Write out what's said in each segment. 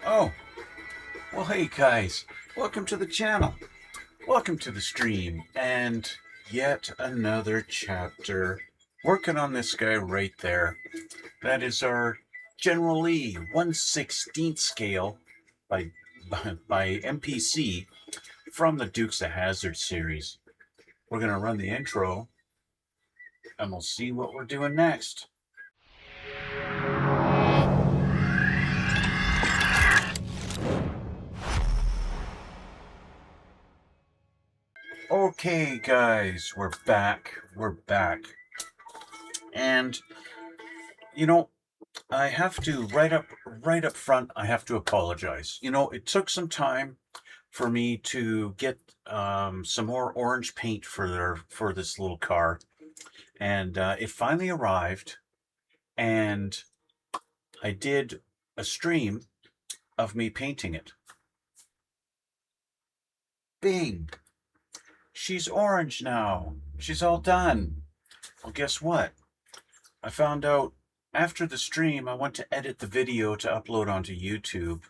Oh, well, hey guys, welcome to the channel. Welcome to the stream, and yet another chapter. Working on this guy right there. That is our General Lee 1/16th scale by, by MPC from the Dukes of Hazzard series. We're going to run the intro, and we'll see what we're doing next. Okay, guys, we're back. We're back. And, you know, I have to right up front. I have to apologize. It took some time for me to get some more orange paint for this little car, and it finally arrived. And I did a stream of me painting it. Bing! She's orange now. She's all done. Well, guess what? I found out after the stream. I went to edit the video to upload onto YouTube,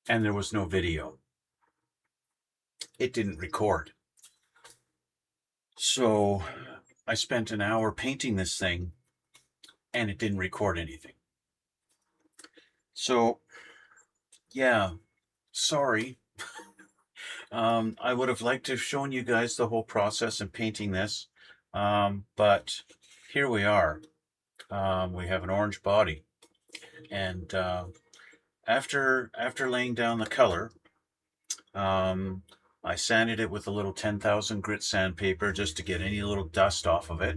and there was no video. It didn't record. So I spent an hour painting this thing, and it didn't record anything. So, yeah, sorry. I would have liked to have shown you guys the whole process in painting this, but here we are. We have an orange body, and after laying down the color, I sanded it with a little 10,000 grit sandpaper just to get any little dust off of it,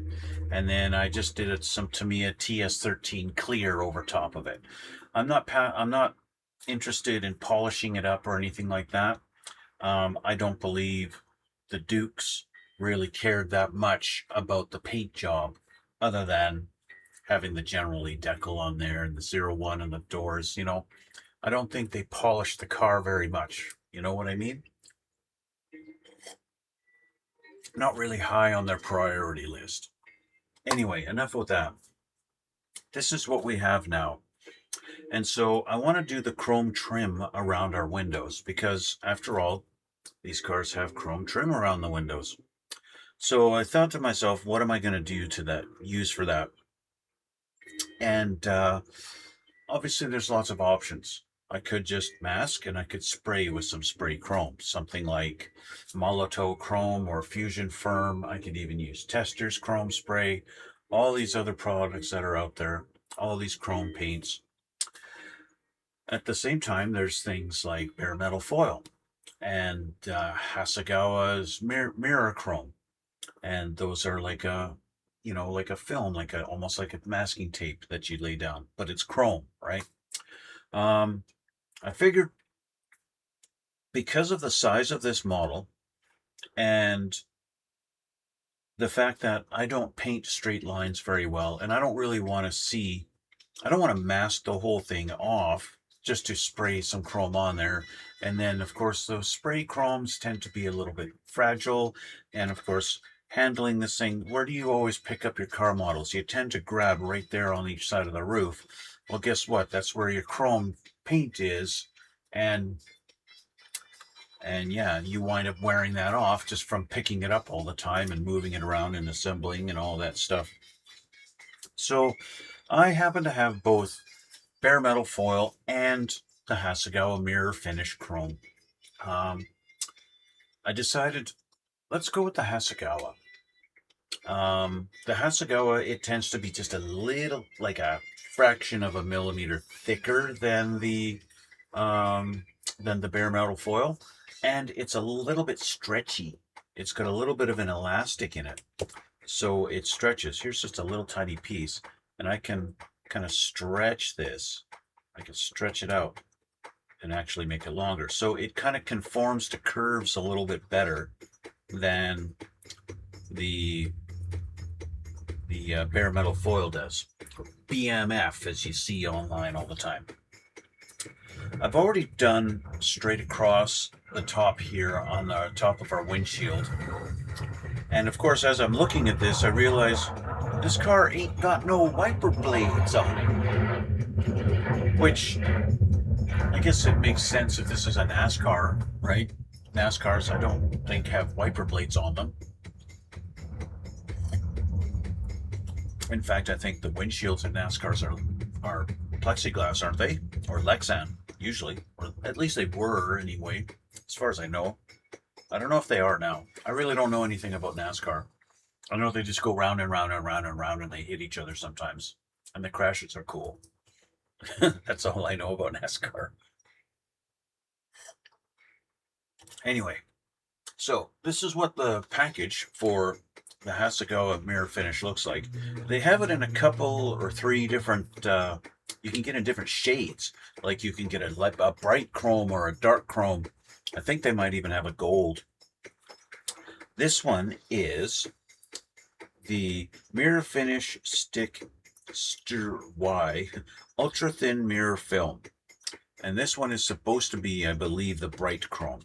and then I just did some Tamiya TS13 clear over top of it. I'm not interested in polishing it up or anything like that. I don't believe the Dukes really cared that much about the paint job, other than having the General Lee decal on there and the 01 and the doors. I don't think they polished the car very much. You know what I mean? Not really high on their priority list. Anyway, enough with that. This is what we have now. And so I want to do the chrome trim around our windows because, after all, these cars have chrome trim around the windows. So I thought to myself, what am I going to use for that? And obviously there's lots of options. I could just mask, and I could spray with some spray chrome, something like Molotow Chrome or Fusion Firm. I could even use Testors Chrome Spray, all these other products that are out there, all these chrome paints. At the same time, there's things like bare metal foil and Hasegawa's mirror chrome, and those are like a film, almost like a masking tape that you lay down, but it's chrome, right? I figured, because of the size of this model and the fact that I don't paint straight lines very well, and I don't want to mask the whole thing off just to spray some chrome on there. And then, of course, those spray chromes tend to be a little bit fragile. And, of course, handling this thing, where do you always pick up your car models? You tend to grab right there on each side of the roof. Well, guess what? That's where your chrome paint is. And yeah, you wind up wearing that off just from picking it up all the time and moving it around and assembling and all that stuff. So I happen to have both bare metal foil and the Hasegawa mirror finish chrome. I decided, let's go with the Hasegawa. The Hasegawa, it tends to be just a little, like a fraction of a millimeter thicker than the bare metal foil, and it's a little bit stretchy. It's got a little bit of an elastic in it, so it stretches. Here's just a little tiny piece, and I can kind of stretch this. I can stretch it out and actually make it longer, so it kind of conforms to curves a little bit better than the bare metal foil does, or BMF, as you see online all the time. I've already done straight across the top here on the top of our windshield. And of course, as I'm looking at this, I realize this car ain't got no wiper blades on it. Which, I guess it makes sense if this is a NASCAR, right? NASCARs, I don't think have wiper blades on them. In fact, I think the windshields in NASCARs are plexiglass, aren't they? Or Lexan, usually. Or at least they were, anyway, as far as I know. I don't know if they are now. I really don't know anything about NASCAR. I know they just go round and round and round and round and they hit each other sometimes. And the crashes are cool. That's all I know about NASCAR. Anyway, so this is what the package for the Hasegawa mirror finish looks like. They have it in a couple or three different, you can get in different shades. Like you can get a bright chrome or a dark chrome. I think they might even have a gold. This one is the Mirror Finish Stick Y Ultra Thin Mirror Film. And this one is supposed to be, I believe, the bright chrome.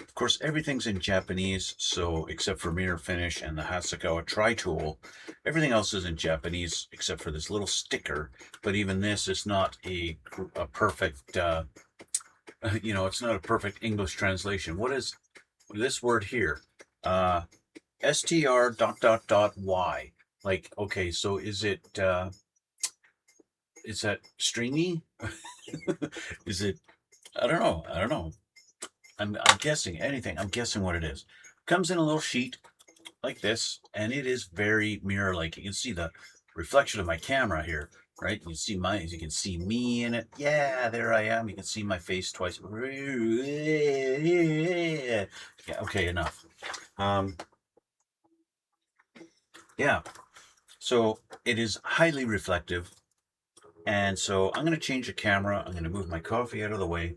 Of course, everything's in Japanese, so except for Mirror Finish and the Hasegawa Tri-Tool, everything else is in Japanese except for this little sticker. But even this is not a perfect, it's not a perfect English translation. What is this word here? STR ... Like, okay, so is that stringy? Is it, I don't know. I'm guessing anything. I'm guessing what it is. Comes in a little sheet like this, and it is very mirror-like. You can see the reflection of my camera here, right? You can see you can see me in it. Yeah, there I am. You can see my face twice. Yeah, okay, enough. Yeah, so it is highly reflective. And so I'm going to change the camera. I'm going to move my coffee out of the way.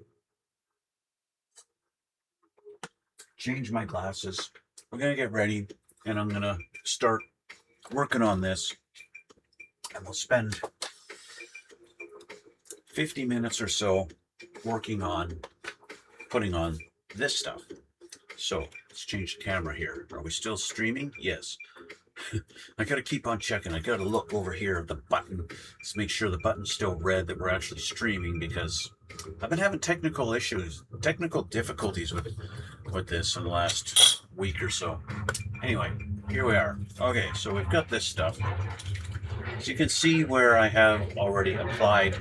Change my glasses. We're going to get ready, and I'm going to start working on this. And we'll spend 50 minutes or so working on putting on this stuff. So let's change the camera here. Are we still streaming? Yes. I got to keep on checking. I got to look over here at the button. Let's make sure the button's still red, that we're actually streaming, because I've been having technical difficulties with this in the last week or so. Anyway, here we are. Okay, so we've got this stuff. As you can see where I have already applied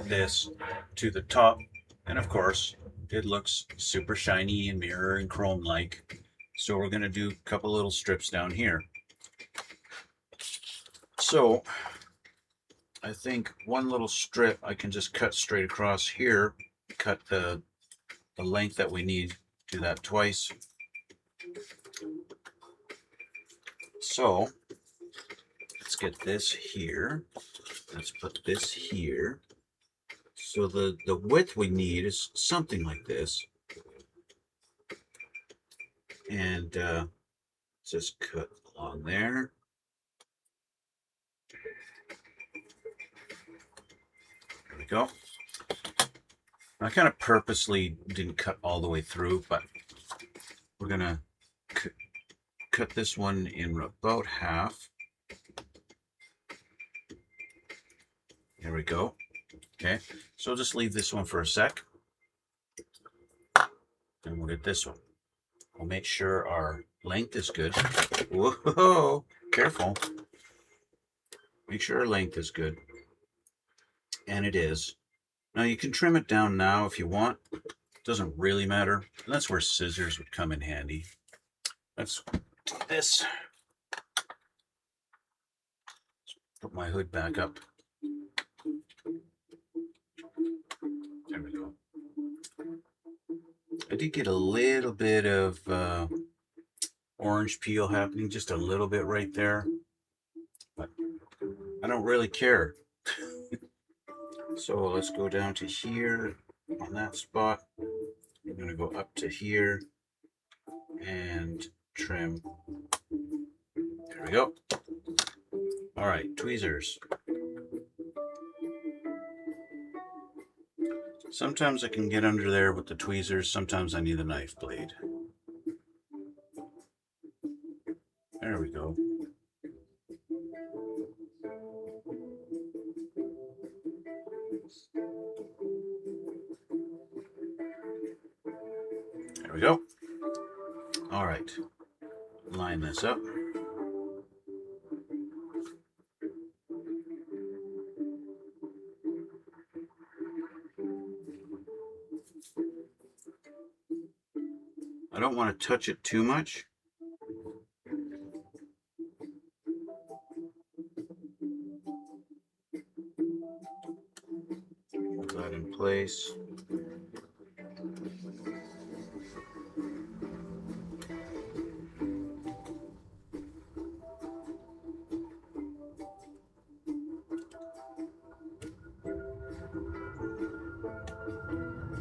this to the top, and of course it looks super shiny and mirror and chrome like. So we're going to do a couple little strips down here. So I think one little strip I can just cut straight across here, cut the length that we need, do that twice. So let's get this here. Let's put this here. So the width we need is something like this. And just cut along there. There we go. I kind of purposely didn't cut all the way through, but we're going to cut this one in about half. There we go. Okay, so I'll just leave this one for a sec. And we'll get this one. We'll make sure our length is good. Whoa, careful. Make sure our length is good. And it is. Now you can trim it down now if you want. It doesn't really matter. And that's where scissors would come in handy. Let's do this. Put my hood back up. There we go. I did get a little bit of orange peel happening, just a little bit right there. But I don't really care. So let's go down to here on that spot. I'm going to go up to here and trim. There we go. All right, tweezers. Sometimes I can get under there with the tweezers. Sometimes I need a knife blade. There we go. There we go. All right, line this up. I don't want to touch it too much. Put that in place.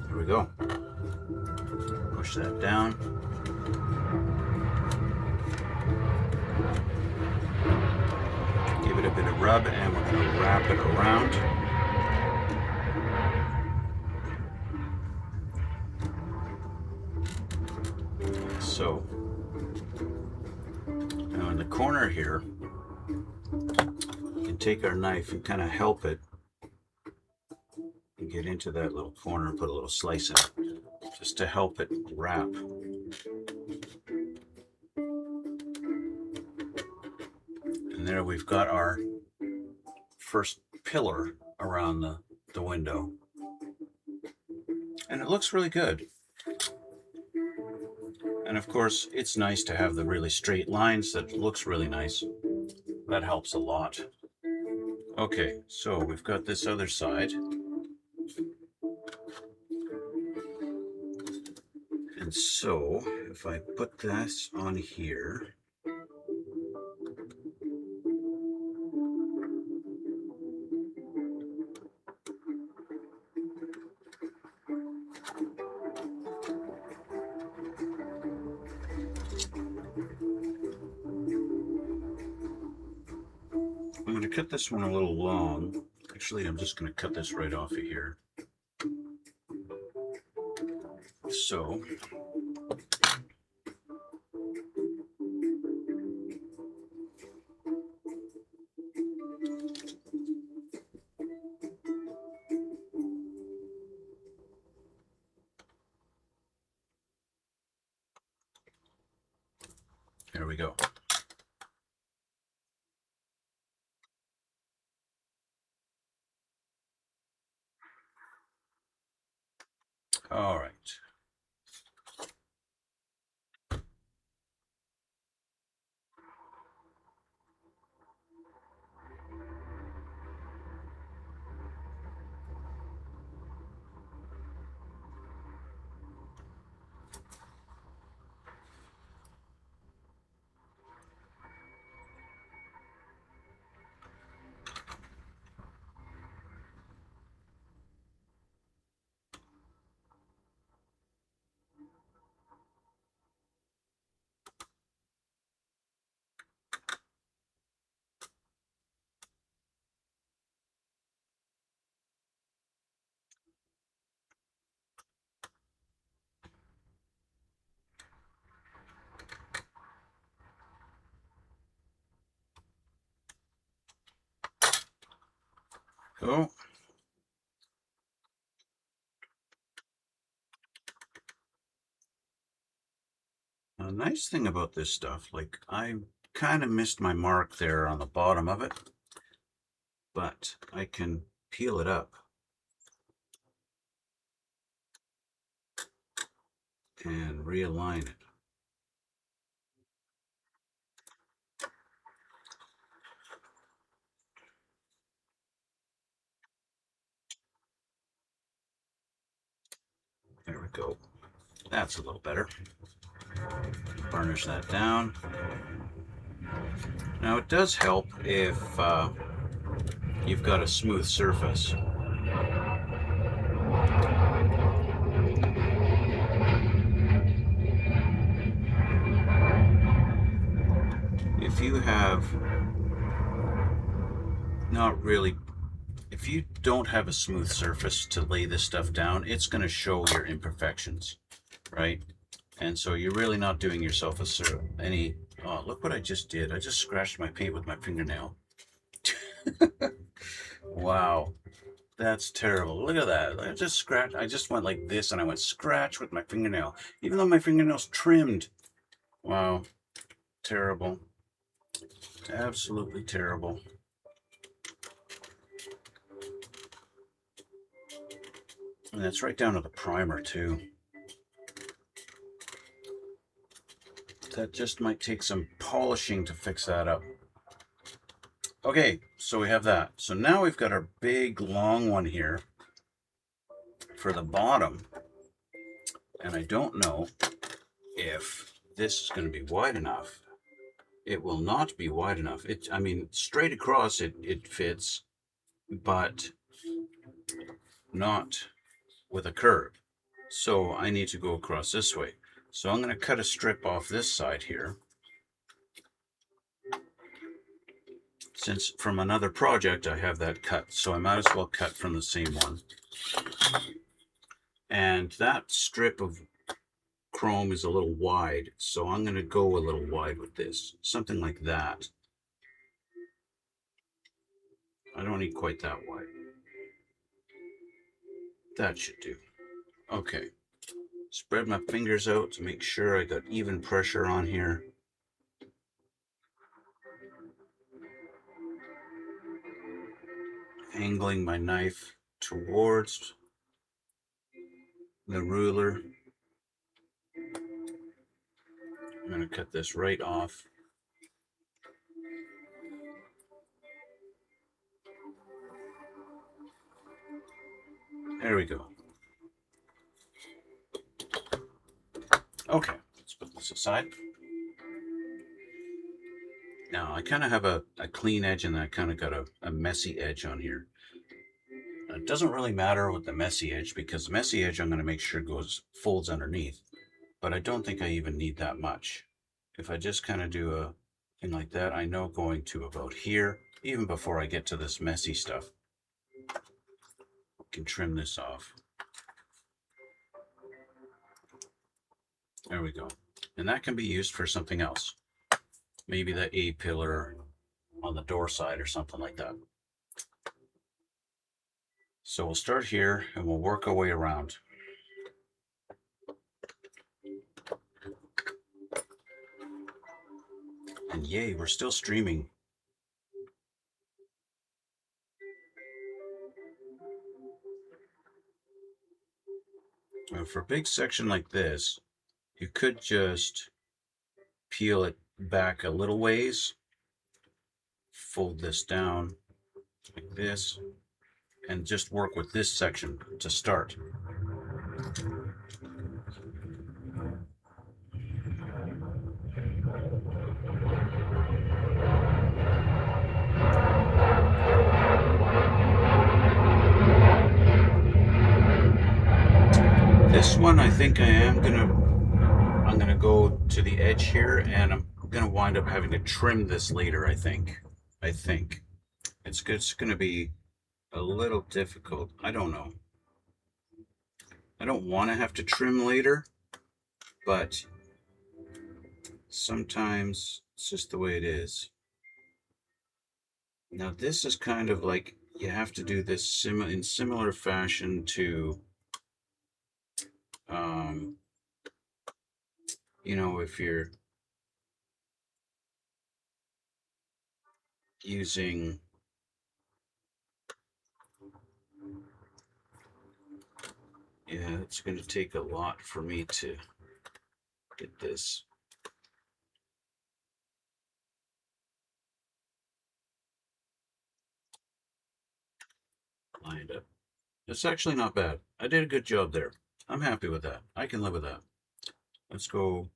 There we go. Push that down. Give it a bit of rub, and we're going to wrap it around. So, now in the corner here, we can take our knife and kind of help it and get into that little corner and put a little slice in it, just to help it wrap. And there we've got our first pillar around the window. And it looks really good. And of course, it's nice to have the really straight lines. That looks really nice. That helps a lot. Okay, so we've got this other side. And so, if I put this on here, I'm going to cut this one a little long. Actually, I'm just going to cut this right off of here. So, there we go. All right. Go. A nice thing about this stuff, like I kind of missed my mark there on the bottom of it, but I can peel it up and realign it. There we go. That's a little better. Burnish that down. Now it does help if you've got a smooth surface. If you have not really, if you don't have a smooth surface to lay this stuff down, it's going to show your imperfections, right? And so you're really not doing yourself any, oh, look what I just did. I just scratched my paint with my fingernail. Wow. That's terrible. Look at that. I just scratched. I just went like this and I went scratch with my fingernail, even though my fingernail's trimmed. Wow. Terrible. Absolutely terrible. And that's right down to the primer, too. That just might take some polishing to fix that up. Okay, so we have that. So now we've got our big long one here for the bottom. And I don't know if this is going to be wide enough. It will not be wide enough. I mean, straight across it fits, but not with a curve. So I need to go across this way. So I'm going to cut a strip off this side here. Since from another project I have that cut, so I might as well cut from the same one. And that strip of chrome is a little wide, so I'm going to go a little wide with this. Something like that. I don't need quite that wide. That should do. Okay. Spread my fingers out to make sure I got even pressure on here. Angling my knife towards the ruler. I'm going to cut this right off. There we go. Okay, let's put this aside. Now I kind of have a clean edge and I kind of got a messy edge on here. It doesn't really matter with the messy edge because the messy edge I'm going to make sure folds underneath. But I don't think I even need that much. If I just kind of do a thing like that, I know going to about here, even before I get to this messy stuff. I can trim this off. There we go. And that can be used for something else. Maybe the A-pillar on the door side or something like that. So we'll start here and we'll work our way around. And yay, we're still streaming. Now for a big section like this, you could just peel it back a little ways, fold this down like this, and just work with this section to start. This one, I think I'm gonna go to the edge here, and I'm gonna wind up having to trim this later. I think it's gonna be a little difficult. I don't know. I don't want to have to trim later, but sometimes it's just the way it is. Now this is kind of like you have to do this in similar fashion to, you know, if you're using yeah, it's going to take a lot for me to get this lined up. It's actually not bad. I did a good job there. I'm happy with that. I can live with that. Let's go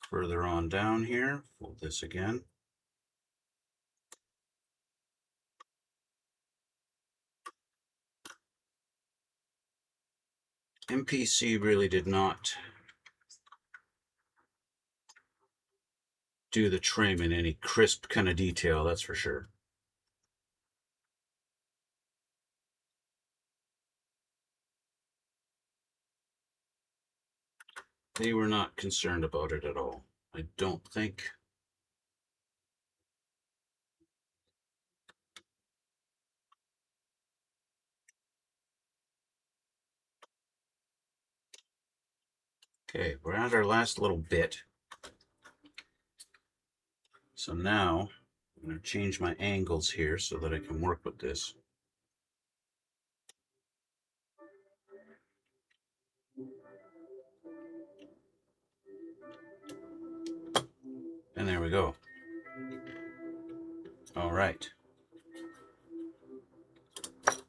further on down here. Fold this again. MPC really did not do the trim in any crisp kind of detail, that's for sure. They were not concerned about it at all. I don't think. Okay, we're at our last little bit. So now I'm going to change my angles here so that I can work with this. And there we go. All right.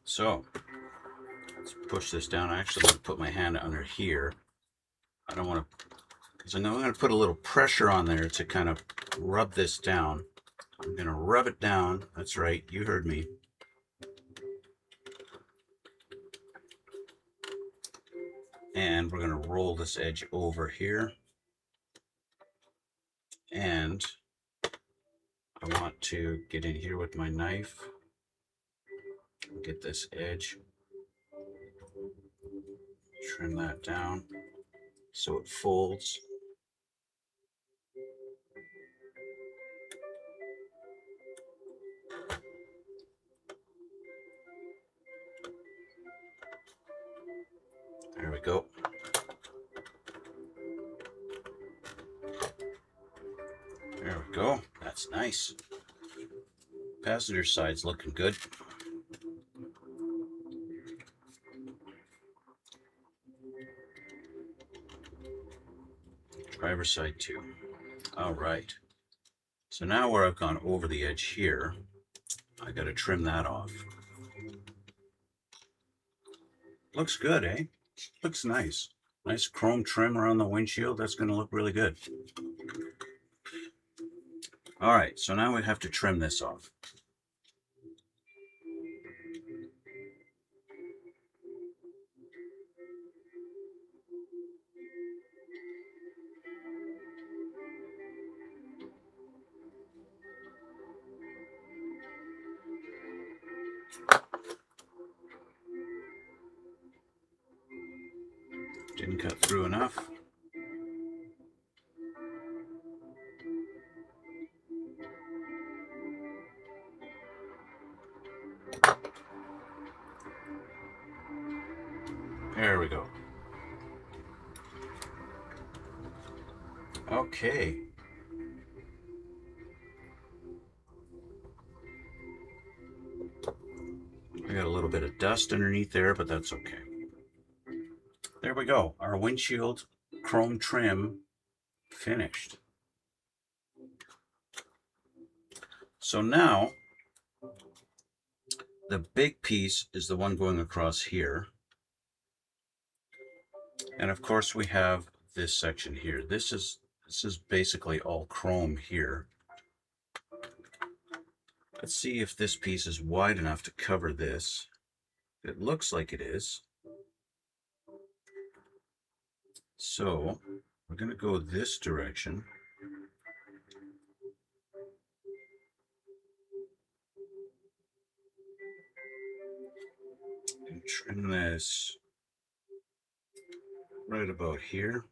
So let's push this down. I actually want to put my hand under here. I don't want to, because I know I'm going to put a little pressure on there to kind of rub this down. I'm going to rub it down. That's right. You heard me. And we're going to roll this edge over here. And I want to get in here with my knife. Get this edge. Trim that down so it folds. There we go. There we go. That's nice. Passenger side's looking good. Driver side too. All right. So now where I've gone over the edge here, I got to trim that off. Looks good, eh? Looks nice. Nice chrome trim around the windshield. That's going to look really good. All right, so now we have to trim this off. Didn't cut through enough. There we go. Okay. I got a little bit of dust underneath there, but that's okay. There we go. Our windshield chrome trim finished. So now, the big piece is the one going across here. And of course we have this section here. This is basically all chrome here. Let's see if this piece is wide enough to cover this. It looks like it is. So we're going to go this direction. And trim this right about here.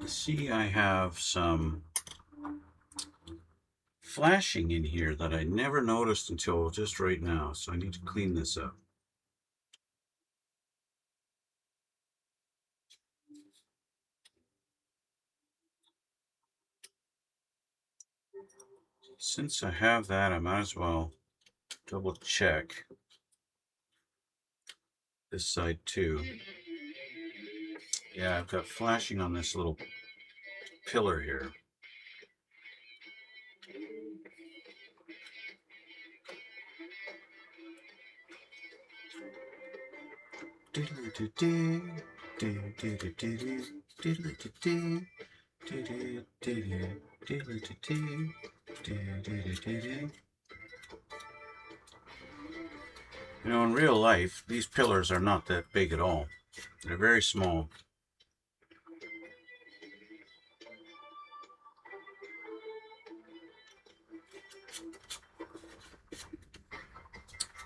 See, I have some flashing in here that I never noticed until just right now, so I need to clean this up. Since I have that, I might as well double check this side too. Yeah, I've got flashing on this little pillar here. You know, in real life, these pillars are not that big at all. They're very small.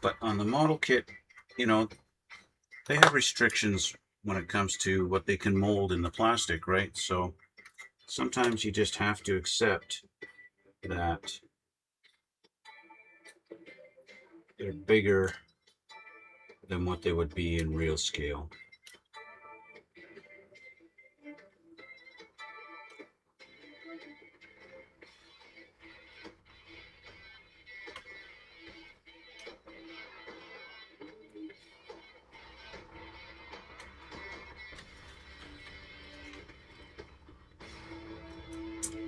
But on the model kit, you know, they have restrictions when it comes to what they can mold in the plastic, right? So sometimes you just have to accept that they're bigger than what they would be in real scale.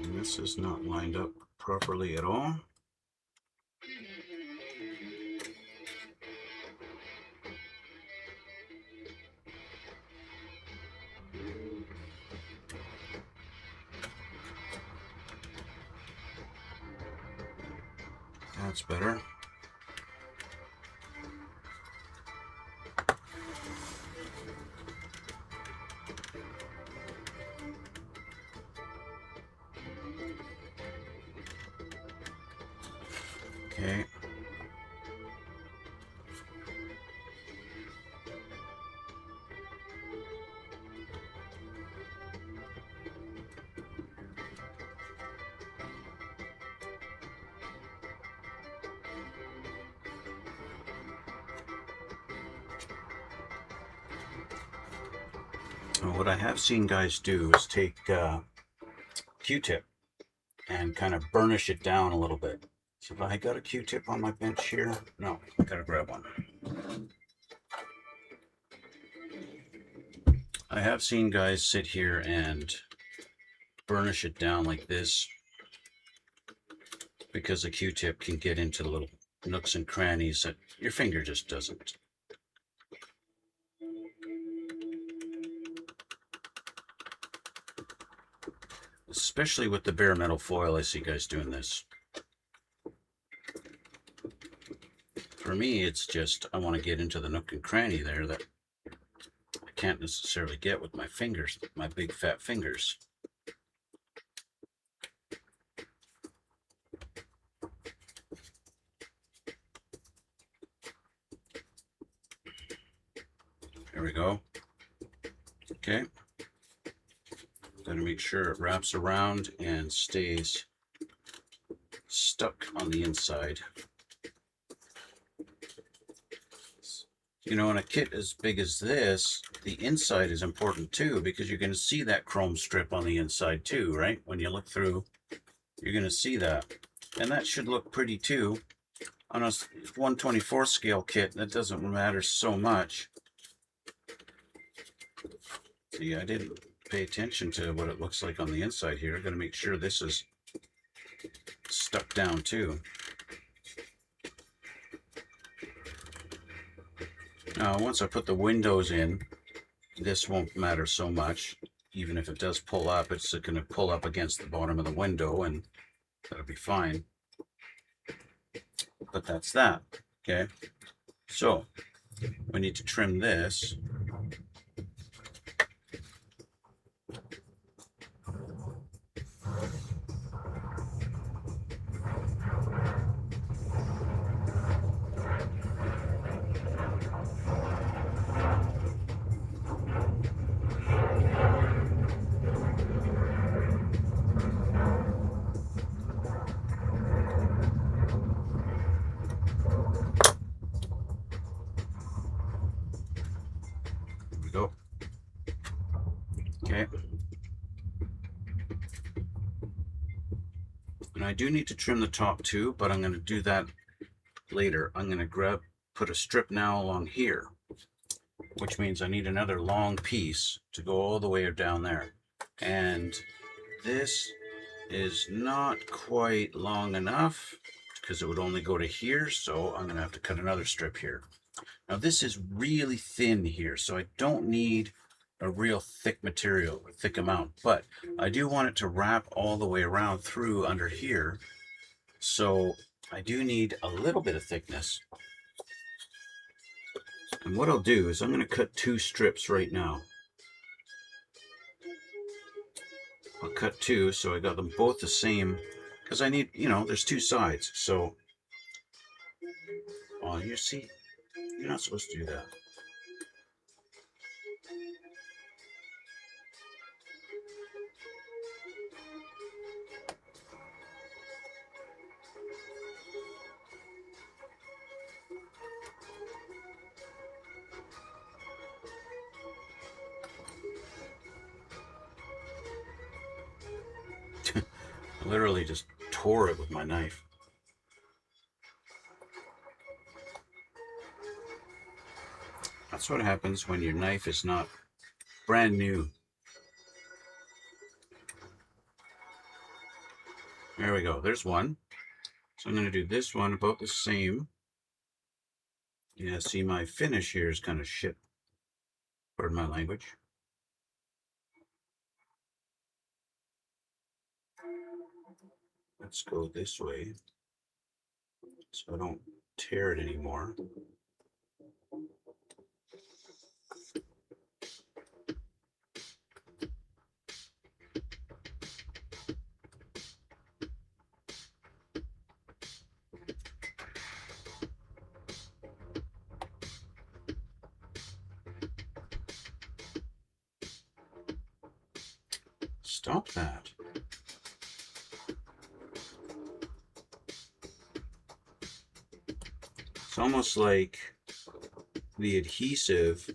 And this is not lined up properly at all. That's better. Okay. What I have seen guys do is take Q-tip and kind of burnish it down a little bit. So if I got a Q-tip on my bench here, no, I gotta grab one. I have seen guys sit here and burnish it down like this because the Q-tip can get into the little nooks and crannies that your finger just doesn't. Especially with the bare metal foil, I see guys doing this. For me, it's just, I want to get into the nook and cranny there that I can't necessarily get with my fingers, my big fat fingers. There we go. Okay. Got to make sure it wraps around and stays stuck on the inside. You know, in a kit as big as this, the inside is important too, because you're going to see that chrome strip on the inside too, right? When you look through, you're going to see that. And that should look pretty too. On a 1/24 scale kit, that doesn't matter so much. See, I didn't pay attention to what it looks like on the inside here. I'm going to make sure this is stuck down too. Now, once I put the windows in, this won't matter so much. Even if it does pull up, it's going to pull up against the bottom of the window and that'll be fine. But that's that, okay? So, we need to trim this. Go. Okay. And I do need to trim the top too, but I'm going to do that later. I'm going to put a strip now along here, which means I need another long piece to go all the way down there. And this is not quite long enough because it would only go to here, so I'm going to have to cut another strip here. Now this is really thin here, so I don't need a real thick material, a thick amount, but I do want it to wrap all the way around through under here. So I do need a little bit of thickness. And what I'll do is I'm going to cut 2 strips right now. I'll cut 2 so I got them both the same, because I need, there's 2 sides. So, oh, you see, you're not supposed to do that. I literally just tore it with my knife. That's what happens when your knife is not brand new. There we go. There's one. So I'm going to do this one about the same. Yeah, see, my finish here is kind of shit. Pardon my language. Let's go this way so I don't tear it anymore. Stop that. It's almost like the adhesive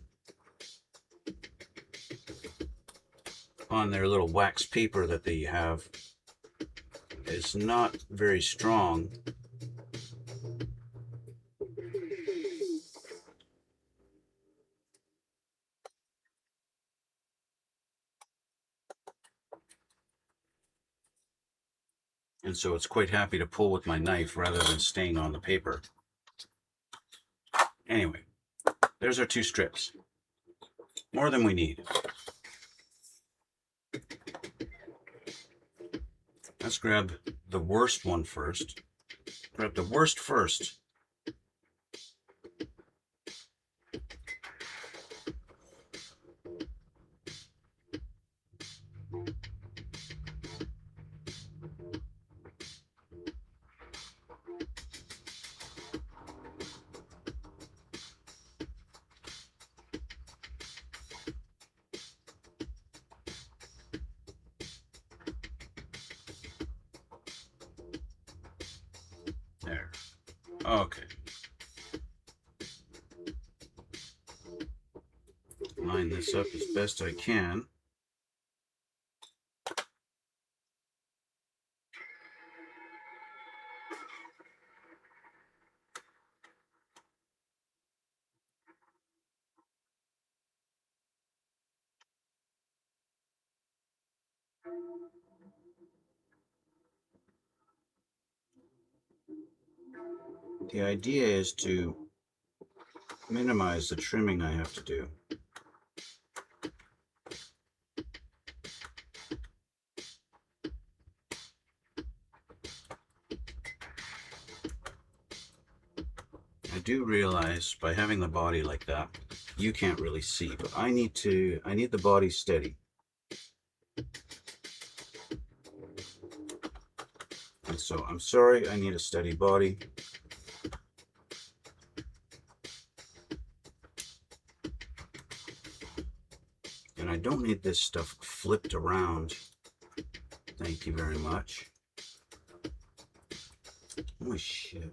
on their little wax paper that they have is not very strong. And so it's quite happy to pull with my knife rather than staying on the paper. Anyway, there's our 2 strips. More than we need. Let's grab the worst one first. Grab the worst first. There. Okay. Line this up as best I can. The idea is to minimize the trimming I have to do. I do realize by having the body like that, you can't really see, but I need the body steady. And so I'm sorry, I need a steady body. And I don't need this stuff flipped around. Thank you very much. Oh shit.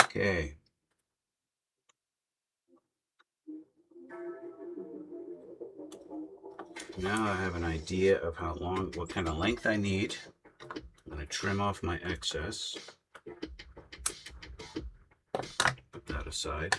Okay. Now I have an idea of how long, what kind of length I need. I'm going to trim off my excess. Put that aside.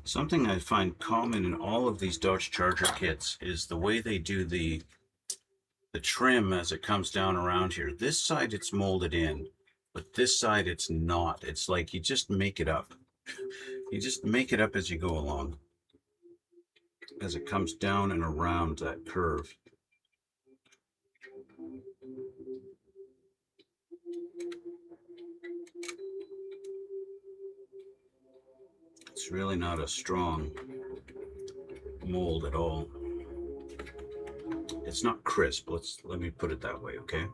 Something I find common in all of these Dodge Charger kits is the way they do the trim as it comes down around here. This side it's molded in, but this side it's not. It's like you just make it up. You just make it up as you go along, as it comes down and around that curve. It's really not a strong mold at all. It's not crisp. Let me put it that way, okay?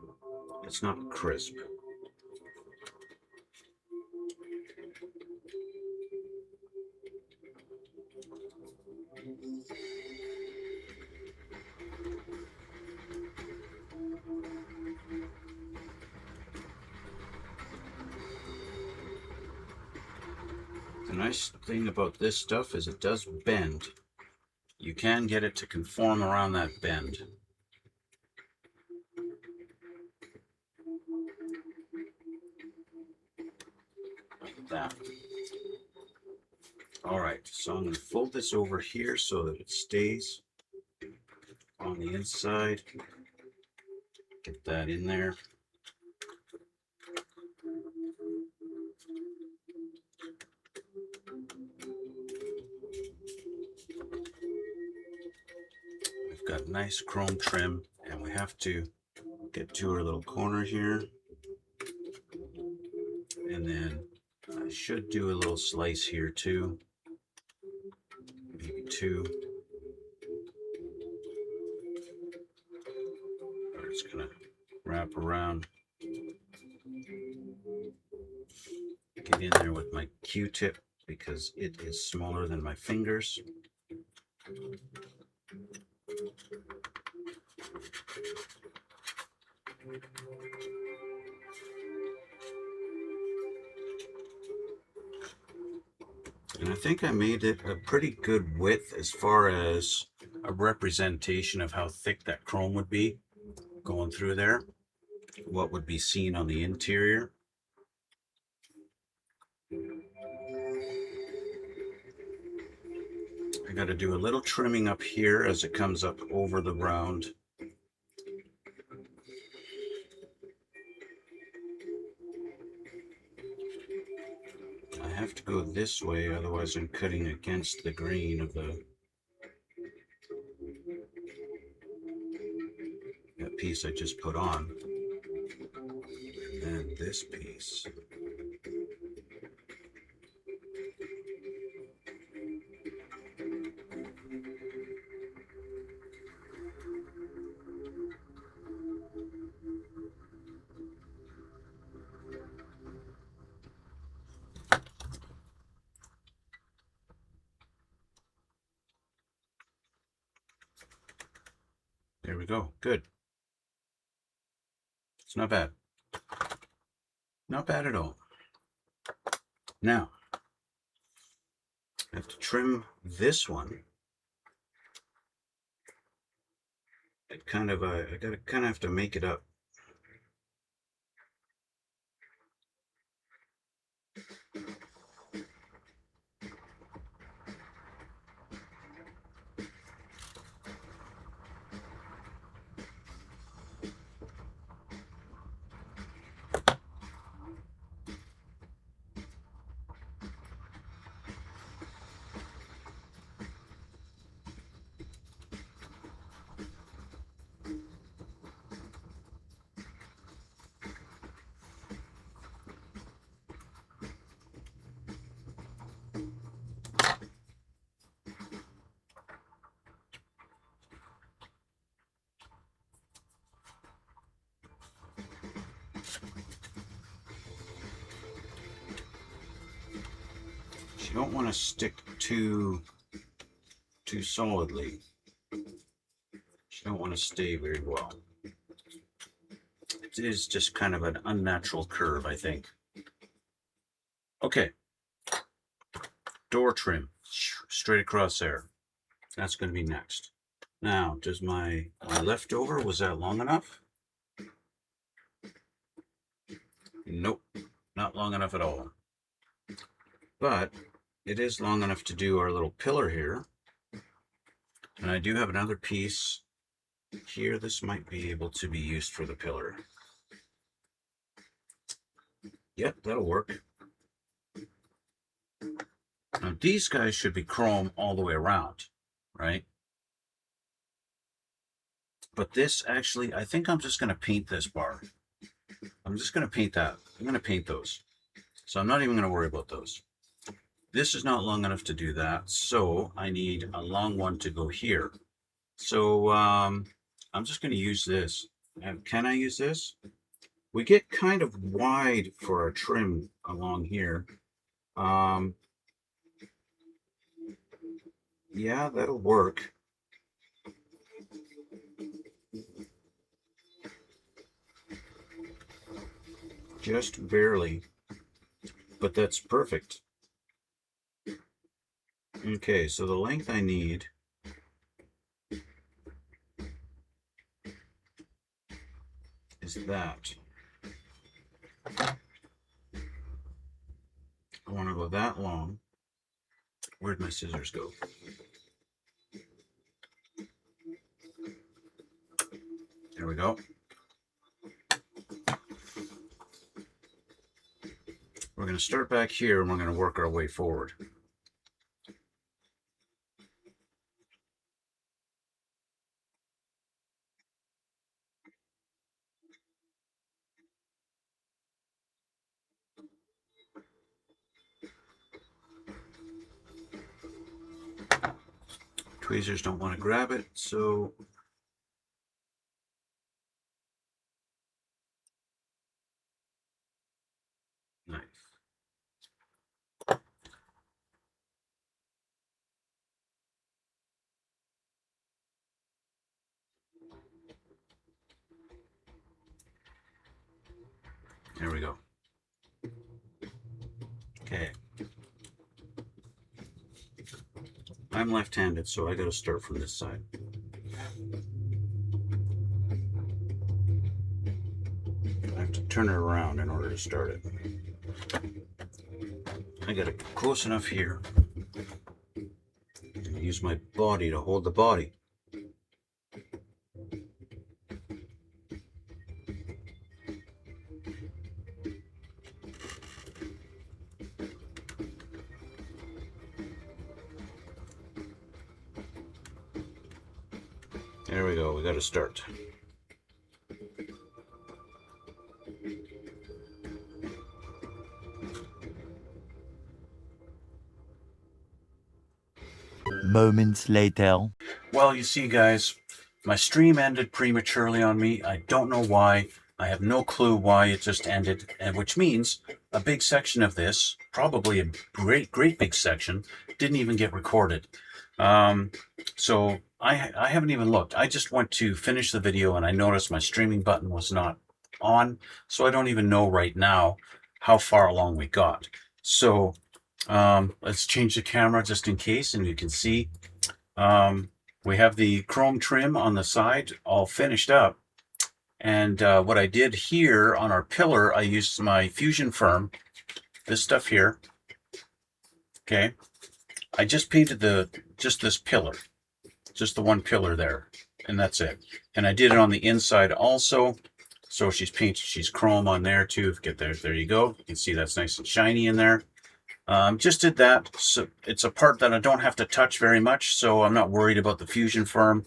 It's not crisp. The nice thing about this stuff is it does bend. You can get it to conform around that bend. Like that. Alright, so I'm going to fold this over here so that it stays on the inside. Get that in there. We've got nice chrome trim, and we have to get to our little corner here. And then I should do a little slice here too. Maybe two. Or it's gonna wrap around. Get in there with my Q-tip because it is smaller than my fingers. And I think I made it a pretty good width as far as a representation of how thick that chrome would be going through there, what would be seen on the interior. I got to do a little trimming up here as it comes up over the round. I have to go this way, otherwise I'm cutting against the grain of that piece I just put on. And this piece. There we go. Good. It's not bad. Not bad at all. Now, I have to trim this one. I kind of have to make it up. You don't want to stick too solidly. You don't want to stay very well. It is just kind of an unnatural curve, I think. Okay. Door trim. Straight across there. That's going to be next. Now, does my leftover, was that long enough? Nope. Not long enough at all. But it is long enough to do our little pillar here. And I do have another piece here. This might be able to be used for the pillar. Yep, that'll work. Now these guys should be chrome all the way around, right? But this actually, I think I'm just going to paint this bar. I'm just going to paint that. I'm going to paint those. So I'm not even going to worry about those. This is not long enough to do that, so I need a long one to go here. So I'm just going to use this. And can I use this? We get kind of wide for our trim along here. Yeah, that'll work. Just barely, but that's perfect. Okay, so the length I need is that. I want to go that long. Where'd my scissors go? There we go. We're going to start back here and we're going to work our way forward. Tweezers don't want to grab it, so nice. There we go. Okay. I'm left-handed, so I got to start from this side. I have to turn it around in order to start it. I got it close enough here. Use my body to hold the body. There we go, we got to start. Moments later. Well, you see, guys, my stream ended prematurely on me. I don't know why. I have no clue why it just ended, and which means a big section of this, probably a great big section, didn't even get recorded. So I haven't even looked. I just went to finish the video and I noticed my streaming button was not on, so I don't even know right now how far along we got. So let's change the camera just in case, and you can see we have the chrome trim on the side all finished up. And what I did here on our pillar, I used my Fusion Firm, this stuff here. Okay, I just painted just this pillar, just the one pillar there, and that's it. And I did it on the inside also. So she's painted, she's chrome on there too. Get there, there you go. You can see that's nice and shiny in there. Just did that. So it's a part that I don't have to touch very much, so I'm not worried about the Fusion Firm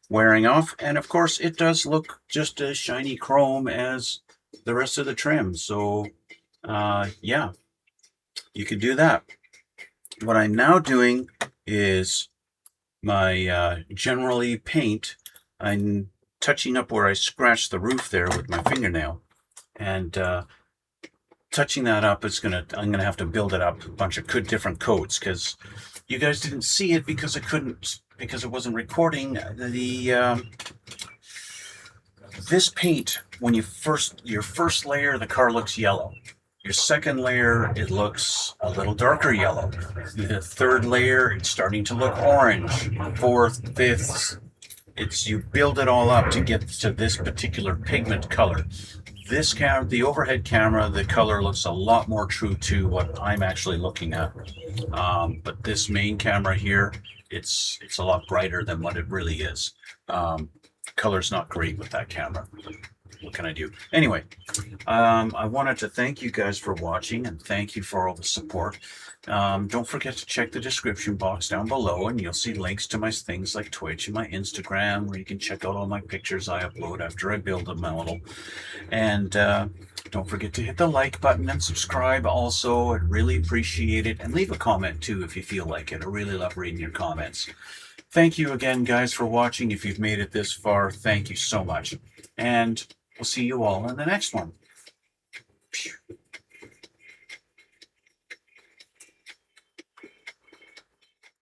wearing off. And of course, it does look just as shiny chrome as the rest of the trim. So yeah, you can do that. What I'm now doing is my General Lee paint. I'm touching up where I scratched the roof there with my fingernail, and touching that up is I'm gonna have to build it up a bunch of different coats, because you guys didn't see it because it wasn't recording. This paint, when your first layer, the car looks yellow. Your second layer, it looks a little darker yellow. The third layer, it's starting to look orange. Fourth, fifth, you build it all up to get to this particular pigment color. This camera, the overhead camera, the color looks a lot more true to what I'm actually looking at. But this main camera here, it's a lot brighter than what it really is. Color's not great with that camera. What can I do? Anyway, I wanted to thank you guys for watching and thank you for all the support. Don't forget to check the description box down below and you'll see links to my things like Twitch and my Instagram where you can check out all my pictures I upload after I build a model. And don't forget to hit the like button and subscribe also. I'd really appreciate it. And leave a comment too if you feel like it. I really love reading your comments. Thank you again, guys, for watching. If you've made it this far, thank you so much. And we'll see you all in the next one. Phew.